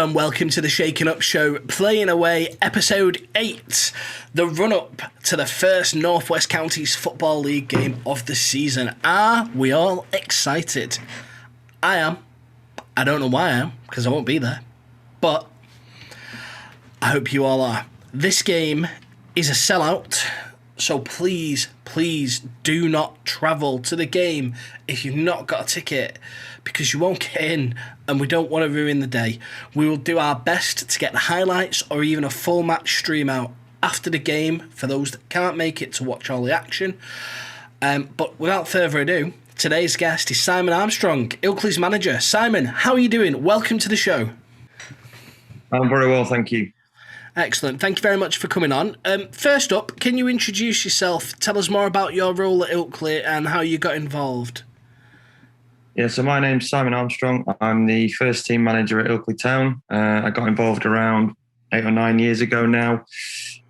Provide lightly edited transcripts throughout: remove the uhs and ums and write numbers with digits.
and welcome to the Shaken Up Show, Playing Away, Episode 8, the run-up to the first North West Counties Football League game of the season. Are we all excited? I am. I don't know why I am, because I won't be there, but I hope you all are. This game is a sellout, so please do not travel to the game if you've not got a ticket, because you won't get in and we don't want to ruin the day. We will do our best to get the highlights or even a full match stream out after the game for those that can't make it to watch all the action. But without further ado, today's guest is Simon Armstrong, Ilkley's manager. Simon, how are you doing? Welcome to the show. I'm very well, thank you. Excellent. Thank you very much for coming on. First up, can you introduce yourself? Tell us more about your role at Ilkley and how you got involved. Yeah, so my name's Simon Armstrong. I'm the first team manager at Ilkley Town. I got involved around 8 or 9 years ago now.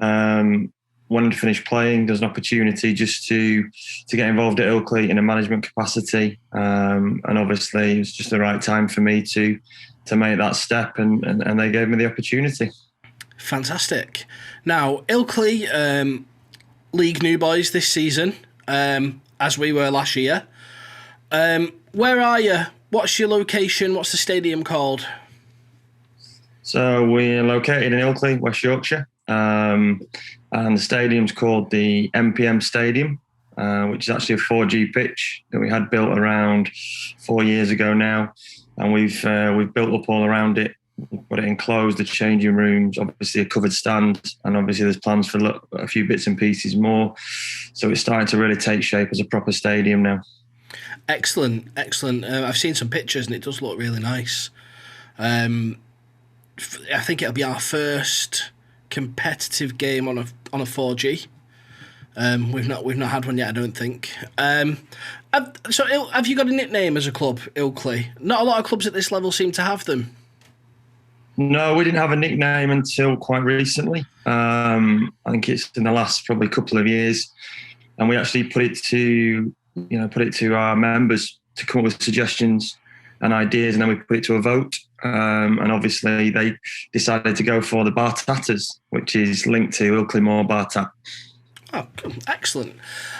Wanted to finish playing. There was an opportunity just to get involved at Ilkley in a management capacity. And obviously it was just the right time for me to make that step and they gave me the opportunity. Fantastic. Now, Ilkley, League New Boys this season, as we were last year. Where are you? What's your location? What's the stadium called? So we're located in Ilkley, West Yorkshire, and the stadium's called the MPM Stadium, which is actually a 4G pitch that we had built around 4 years ago now, and we've built up all around it. We've got it enclosed, the changing rooms, obviously a covered stand, and obviously there's plans for a few bits and pieces more. So it's starting to really take shape as a proper stadium now. Excellent. I've seen some pictures and it does look really nice. I think it'll be our first competitive game on a 4G. We've not had one yet, I don't think. So have you got a nickname as a club, Ilkley? Not a lot of clubs at this level seem to have them. No, we didn't have a nickname until quite recently. I think it's in the last probably couple of years, and we actually put it to our members to come up with suggestions and ideas, and then we put it to a vote. And obviously they decided to go for the Bar Tatters, which is linked to Ilkley Moor Bar Tat. Oh, excellent.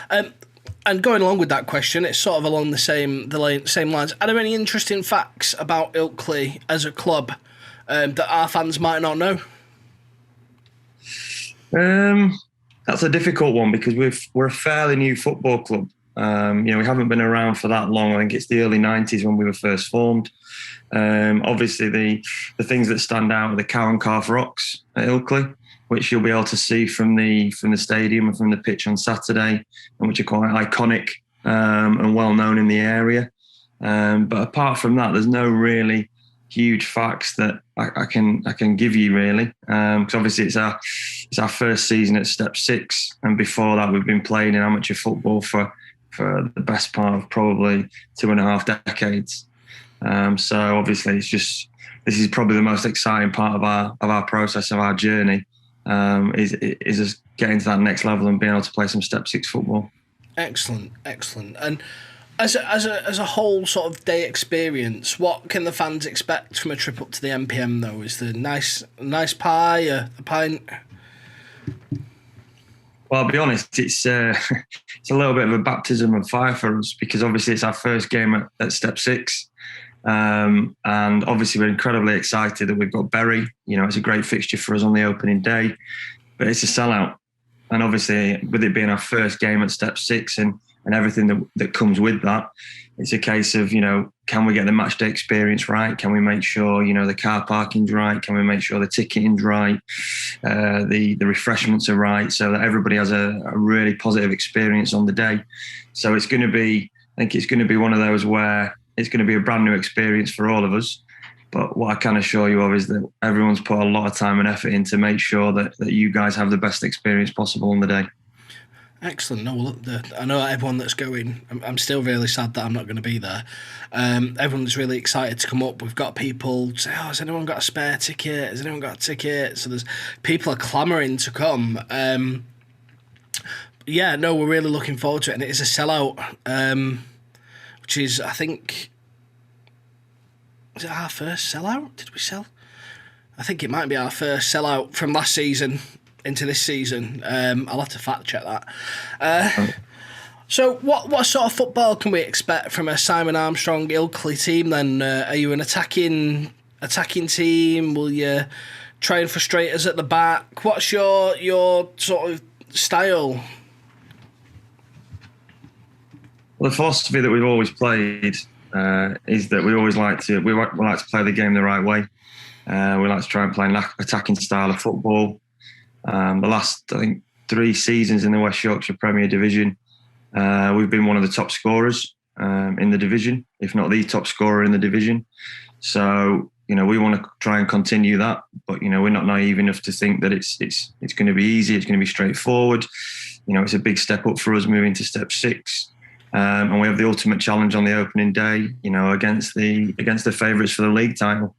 And going along with that question, it's sort of along the same lines. Are there any interesting facts about Ilkley as a club that our fans might not know? That's a difficult one because we're a fairly new football club. We haven't been around for that long. I think it's the early 90s when we were first formed. Obviously, the things that stand out are the cow and calf rocks at Ilkley, which you'll be able to see from the stadium and from the pitch on Saturday, and which are quite iconic and well known in the area. But apart from that, there's no really huge facts that I can give you really, because obviously it's our first season at Step 6, and before that we've been playing in amateur football for the best part of probably 2.5 decades. So obviously this is probably the most exciting part of our process, of our journey, is just getting to that next level and being able to play some Step 6 football. Excellent. And as a whole sort of day experience, what can the fans expect from a trip up to the MPM though? Is there nice pie, a pint? Well, I'll be honest, it's a little bit of a baptism of fire for us, because obviously it's our first game at Step 6. And obviously we're incredibly excited that we've got Bury. It's a great fixture for us on the opening day, but it's a sellout. And obviously with it being our first game at Step 6 and everything that comes with that, it's a case of, can we get the match day experience right? Can we make sure, the car parking's right? Can we make sure the ticketing's right? The refreshments are right, so that everybody has a really positive experience on the day. So I think it's going to be one of those where it's going to be a brand new experience for all of us. But what I can assure you of is that everyone's put a lot of time and effort in to make sure that you guys have the best experience possible on the day. Excellent. No, well, I know everyone that's going. I'm still really sad that I'm not going to be there. Everyone's really excited to come up. We've got people say, "Oh, has anyone got a spare ticket? Has anyone got a ticket?" So people are clamouring to come. We're really looking forward to it, and it is a sellout, which is, I think, is it our first sellout? Did we sell? I think it might be our first sellout from last season into this season. I'll have to fact check that. So what sort of football can we expect from a Simon Armstrong Ilkley team then? Are you an attacking team? Will you try and frustrate us at the back? What's your sort of style? Well, the philosophy that we've always played is that we always like to play the game the right way. We like to try and play an attacking style of football. The last, I think, 3 seasons in the West Yorkshire Premier Division, we've been one of the top scorers in the division, if not the top scorer in the division. So, we want to try and continue that, but we're not naive enough to think that it's going to be easy. It's going to be straightforward. It's a big step up for us moving to step 6. And we have the ultimate challenge on the opening day, against the favourites for the league title.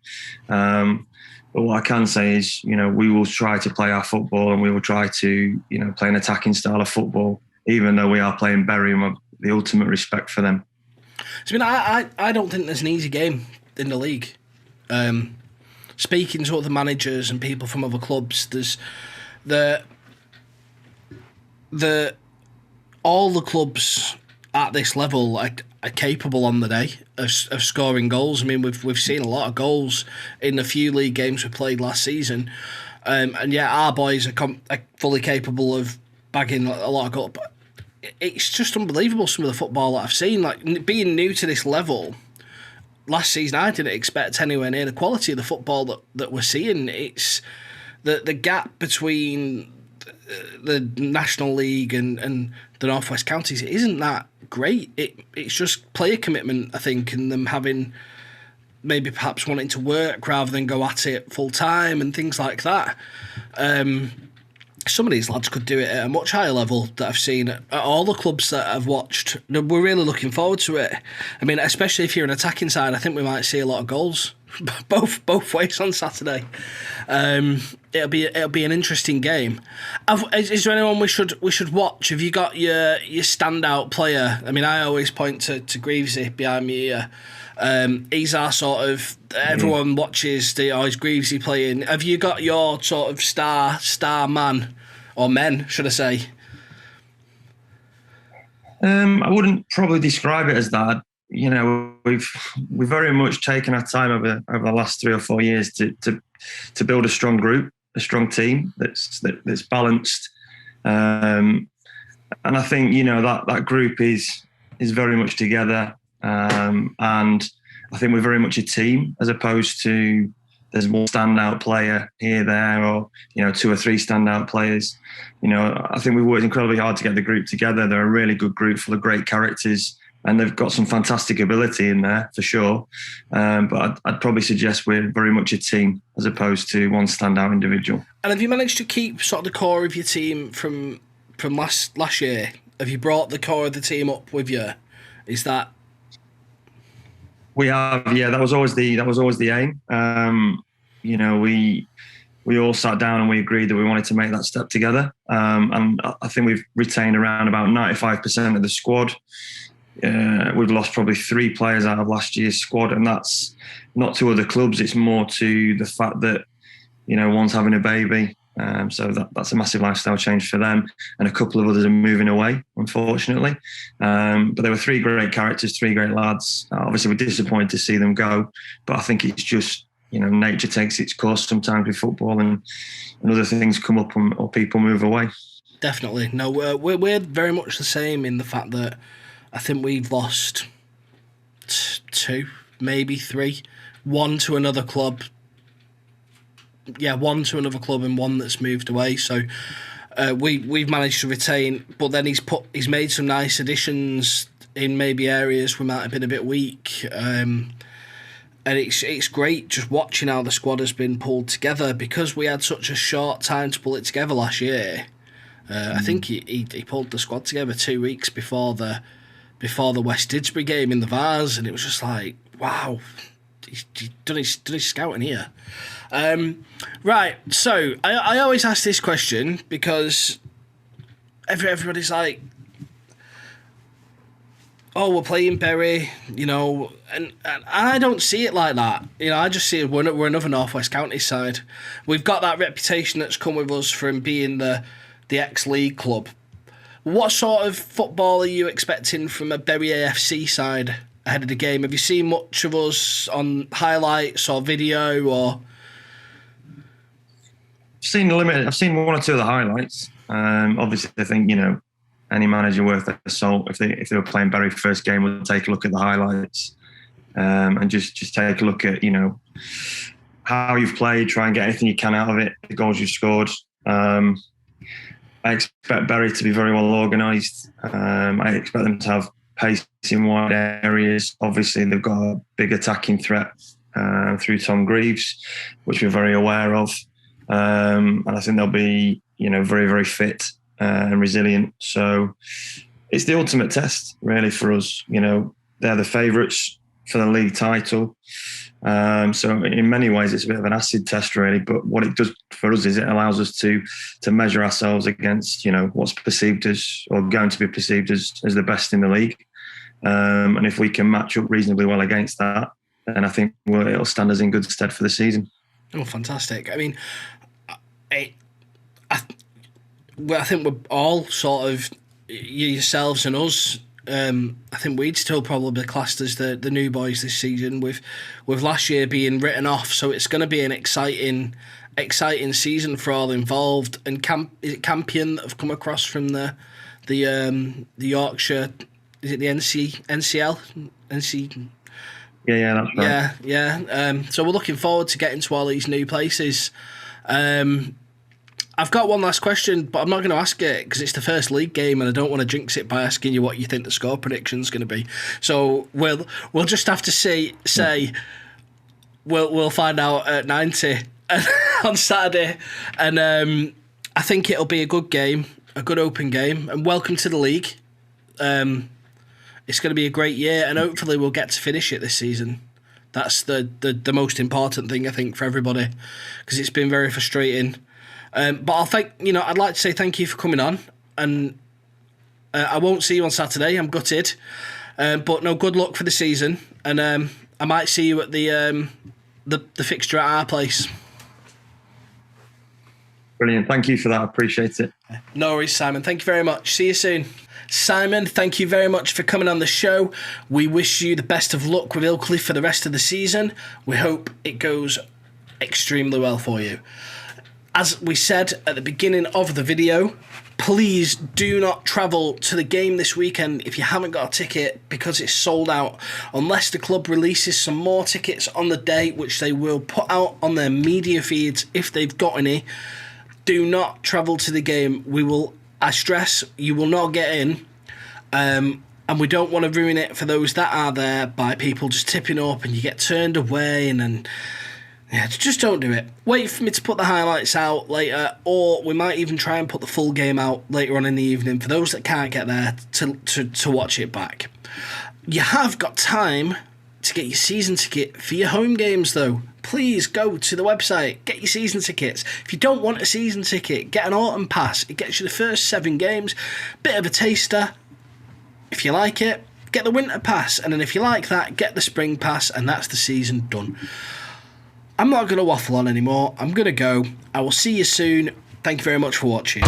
But what I can say is, we will try to play our football, and we will try to, play an attacking style of football, even though we are playing Bury, and we have the ultimate respect for them. So, I don't think there's an easy game in the league. Speaking to other managers and people from other clubs, there's all the clubs at this level are capable on the day of scoring goals. I mean, we've seen a lot of goals in the few league games we played last season, and yeah, our boys are fully capable of bagging a lot of goals. But it's just unbelievable, some of the football that I've seen. Like, being new to this level, last season I didn't expect anywhere near the quality of the football that we're seeing. It's the gap between the National League and the North West Counties, it isn't that great. It's just player commitment, I think, and them having maybe perhaps wanting to work rather than go at it full time and things like that. Some of these lads could do it at a much higher level that I've seen at all the clubs that I've watched. We're really looking forward to it. I mean, especially if you're an attacking side, I think we might see a lot of goals, both ways on Saturday. It'll be an interesting game. Is there anyone we should watch? Have you got your standout player? I mean, I always point to Greavesy behind me here. He's our sort of, everyone watches the always Greavesy playing. Have you got your sort of star man, or men, should I say? I wouldn't probably describe it as that. We've very much taken our time over the last 3 or 4 years to build a strong group, a strong team that's balanced, and I think that group is very much together, and I think we're very much a team, as opposed to there's one standout player here, there, or 2 or 3 standout players. I think we've worked incredibly hard to get the group together. They're a really good group full of great characters, and they've got some fantastic ability in there for sure. But I'd probably suggest we're very much a team as opposed to one standout individual. And have you managed to keep sort of the core of your team from last year? Have you brought the core of the team up with you? Is that? We have, yeah. That was always the aim. We all sat down and we agreed that we wanted to make that step together. And I think we've retained around about 95% of the squad. We've lost probably 3 players out of last year's squad, and that's not to other clubs. It's more to the fact that one's having a baby, so that's a massive lifestyle change for them, and a couple of others are moving away, unfortunately. But there were 3 great characters, 3 great lads. Obviously, we're disappointed to see them go, but I think it's just nature takes its course sometimes with football, and other things come up or people move away. Definitely, no, we're very much the same in the fact that I think we've lost 2, maybe 3. One to another club. Yeah, one to another club and one that's moved away. So we've managed to retain, but then he's made some nice additions in maybe areas we might have been a bit weak. And it's great just watching how the squad has been pulled together, because we had such a short time to pull it together last year. I think he pulled the squad together 2 weeks before the West Didsbury game in the Vars, and it was just like, wow, he's done his scouting here. Right, so I always ask this question because everybody's like, oh, we're playing Bury, and I don't see it like that. I just see we're another North West County side. We've got that reputation that's come with us from being the ex-league club. What sort of football are you expecting from a Bury AFC side ahead of the game? Have you seen much of us on highlights or video or? I've seen one or two of the highlights. Obviously, I think any manager worth their salt, if they were playing Bury first game, would take a look at the highlights and just take a look at how you've played, try and get anything you can out of it, the goals you've scored. I expect Bury to be very well organised. I expect them to have pace in wide areas. Obviously, they've got a big attacking threat through Tom Greaves, which we're very aware of. And I think they'll be, very, very fit and resilient. So it's the ultimate test, really, for us. They're the favourites for the league title. So in many ways, it's a bit of an acid test, really. But what it does for us is it allows us to measure ourselves against, what's perceived as, or going to be perceived as the best in the league. And if we can match up reasonably well against that, then I think it'll stand us in good stead for the season. Oh, fantastic. I mean, I think we're all sort of, yourselves and us, I think we'd still probably be classed as the new boys this season, with last year being written off. So it's going to be an exciting season for all involved. And is it Campion that have come across from the Yorkshire? Is it the NCL? Yeah, that's right. Yeah. So we're looking forward to getting to all these new places. I've got one last question, but I'm not going to ask it because it's the first league game and I don't want to jinx it by asking you what you think the score prediction's going to be. So we'll just have to say we'll find out at 90 on Saturday, and I think it'll be a good game, a good open game, and welcome to the league. It's going to be a great year, and hopefully we'll get to finish it this season. That's the most important thing, I think, for everybody, because it's been very frustrating. But I'd like to say thank you for coming on, and I won't see you on Saturday. I'm gutted, but no, good luck for the season, and I might see you at the fixture at our place. Brilliant, thank you for that. I appreciate it. No worries, Simon. Thank you very much. See you soon. Simon, thank you very much for coming on the show. We wish you the best of luck with Ilkley for the rest of the season. We hope it goes extremely well for you. As we said at the beginning of the video, please do not travel to the game this weekend if you haven't got a ticket, because it's sold out. Unless the club releases some more tickets on the day, which they will put out on their media feeds if they've got any, do not travel to the game. I stress, you will not get in. And we don't want to ruin it for those that are there by people just tipping up and you get turned away and then... Yeah, just don't do it. Wait for me to put the highlights out later, or we might even try and put the full game out later on in the evening for those that can't get there to watch it back. You have got time to get your season ticket for your home games, though. Please go to the website, get your season tickets. If you don't want a season ticket, get an autumn pass. It gets you the first 7 games, bit of a taster. If you like it, get the winter pass, and then if you like that, get the spring pass, and that's the season done. I'm not going to waffle on anymore. I'm going to go. I will see you soon. Thank you very much for watching.